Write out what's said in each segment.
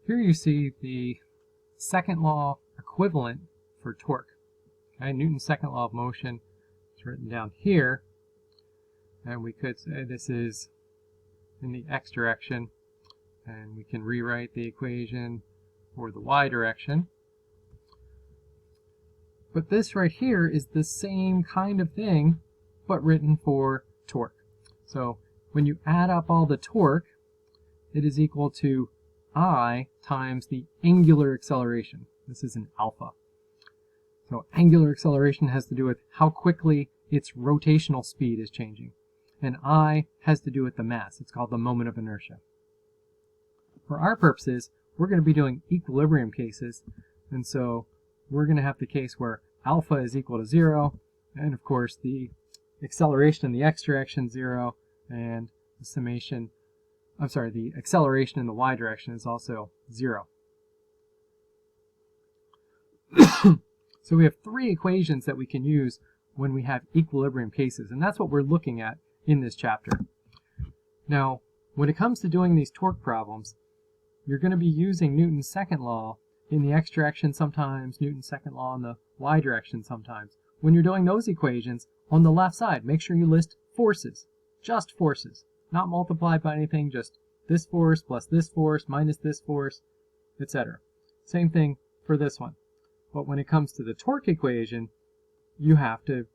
Here you see the second law equivalent for torque. Okay, Newton's second law of motion is written down here, and we could say this is in the x direction, and we can rewrite the equation for the y direction. But this right here is the same kind of thing, but written for torque. So when you add up all the torque, it is equal to I times the angular acceleration. This is an alpha. So angular acceleration has to do with how quickly its rotational speed is changing. And I has to do with the mass. It's called the moment of inertia. For our purposes, we're going to be doing equilibrium cases. And so we're going to have the case where alpha is equal to 0. And of course, the acceleration in the x direction 0. And the summation, the acceleration in the y direction is also 0. So we have three equations that we can use when we have equilibrium cases, and that's what we're looking at in this chapter. Now, when it comes to doing these torque problems, you're going to be using Newton's second law in the x direction sometimes, Newton's second law in the y direction sometimes. When you're doing those equations, on the left side, make sure you list forces, just forces, not multiplied by anything, just this force plus this force minus this force, etc. Same thing for this one. But when it comes to the torque equation, you have to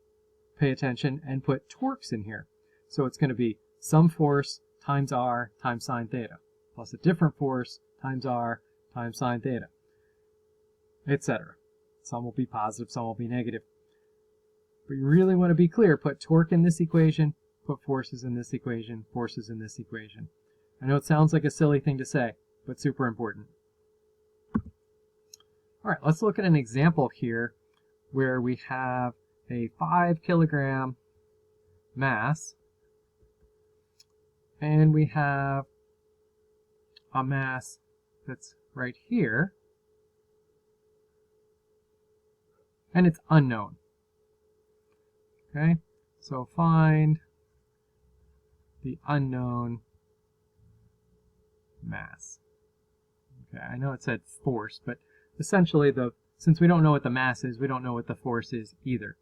pay attention and put torques in here. So it's going to be some force times r times sine theta, plus a different force times r times sine theta, etc. Some will be positive, some will be negative. But you really want to be clear, put torque in this equation, put forces in this equation, forces in this equation. I know it sounds like a silly thing to say, but super important. All right, let's look at an example here where we have a 5 kilogram mass and we have a mass that's right here and it's unknown. Okay, so find the unknown mass. Okay, I know it said force, but essentially, since we don't know what the mass is, we don't know what the force is either.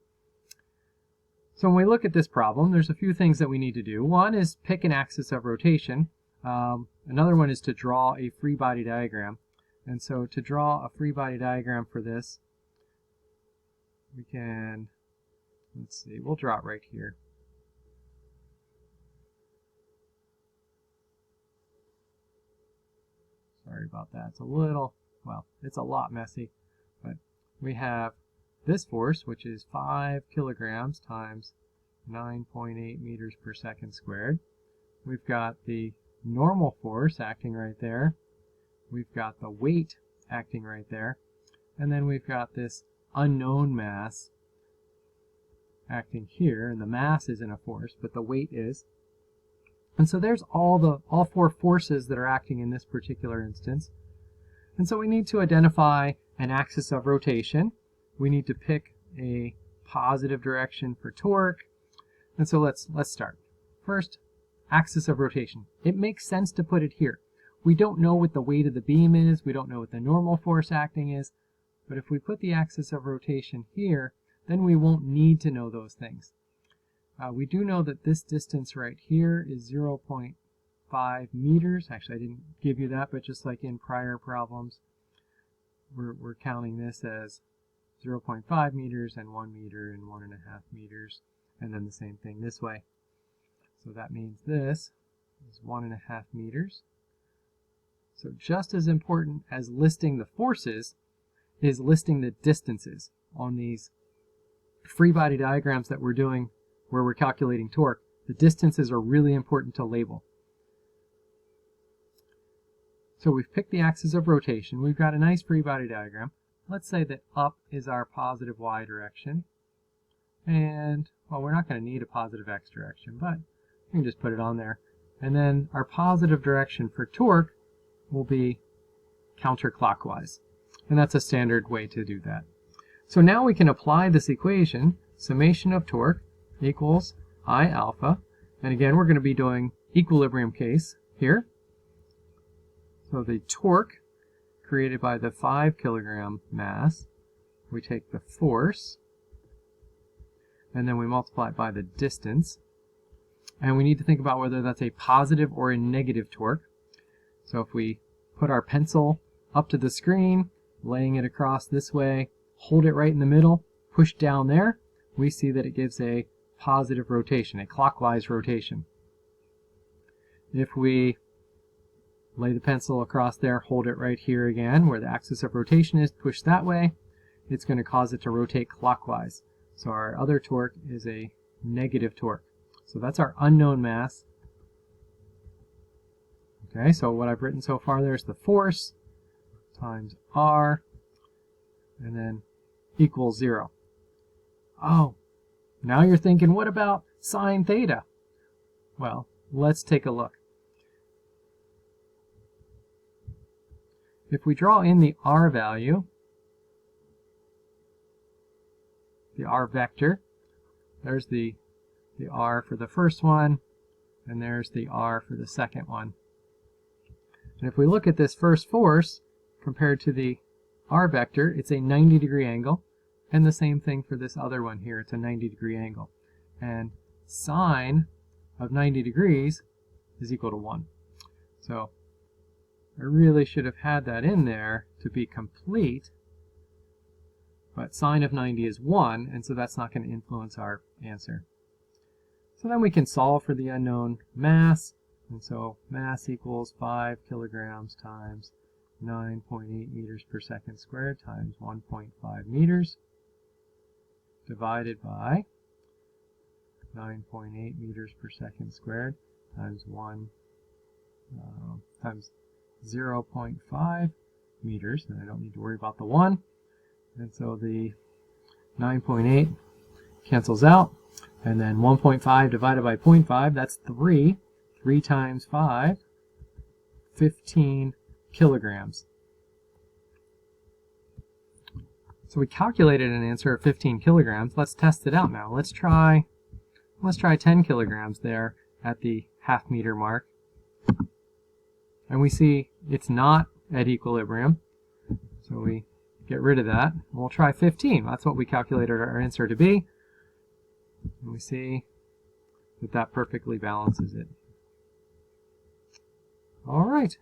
So when we look at this problem, there's a few things that we need to do. One is pick an axis of rotation. Another one is to draw a free body diagram. And so to draw a free body diagram for this, we can, let's see, we'll draw it right here. Sorry about that. It's a little, well, it's a lot messy, but we have this force, which is 5 kilograms times 9.8 meters per second squared. We've got the normal force acting right there. We've got the weight acting right there. And then we've got this unknown mass acting here, and the mass isn't a force, but the weight is. And so there's all four forces that are acting in this particular instance. And so we need to identify an axis of rotation. We need to pick a positive direction for torque. And so let's start. First, axis of rotation. It makes sense to put it here. We don't know what the weight of the beam is. We don't know what the normal force acting is. But if we put the axis of rotation here, then we won't need to know those things. We do know that this distance right here is 0.5 meters. Actually, I didn't give you that, but just like in prior problems, we're counting this as 0.5 meters and 1 meter and 1.5 meters, and then the same thing this way. So that means this is 1.5 meters. So just as important as listing the forces is listing the distances on these free body diagrams that we're doing where we're calculating torque. The distances are really important to label. So we've picked the axis of rotation. We've got a nice free body diagram. Let's say that up is our positive y direction. And, well, we're not going to need a positive x direction, but we can just put it on there. And then our positive direction for torque will be counterclockwise. And that's a standard way to do that. So now we can apply this equation, summation of torque equals I alpha. And again, we're going to be doing equilibrium case here. So the torque created by the 5 kilogram mass. We take the force, and then we multiply it by the distance. And we need to think about whether that's a positive or a negative torque. So if we put our pencil up to the screen, laying it across this way, hold it right in the middle, push down there, we see that it gives a positive rotation, a clockwise rotation. If we lay the pencil across there, hold it right here again, where the axis of rotation is, push that way, it's going to cause it to rotate clockwise. So our other torque is a negative torque. So that's our unknown mass. Okay, so what I've written so far there is the force times R, and then equals 0. Oh, now you're thinking, what about sine theta? Well, let's take a look. If we draw in the R value, the R vector, there's the R for the first one, and there's the R for the second one. And if we look at this first force compared to the R vector, it's a 90-degree angle, and the same thing for this other one here, it's a 90-degree angle. And sine of 90 degrees is equal to 1. So I really should have had that in there to be complete, but sine of 90 is 1, and so that's not going to influence our answer. So then we can solve for the unknown mass, and so mass equals 5 kilograms times 9.8 meters per second squared times 1.5 meters divided by 9.8 meters per second squared times 0.5 meters, and I don't need to worry about the 1. And so the 9.8 cancels out, and then 1.5 divided by 0.5, that's 3. 3 times 5, 15 kilograms. So we calculated an answer of 15 kilograms. Let's test it out now. Let's try 10 kilograms there at the half meter mark. And we see it's not at equilibrium. So we get rid of that. We'll try 15. That's what we calculated our answer to be. And we see that that perfectly balances it. All right.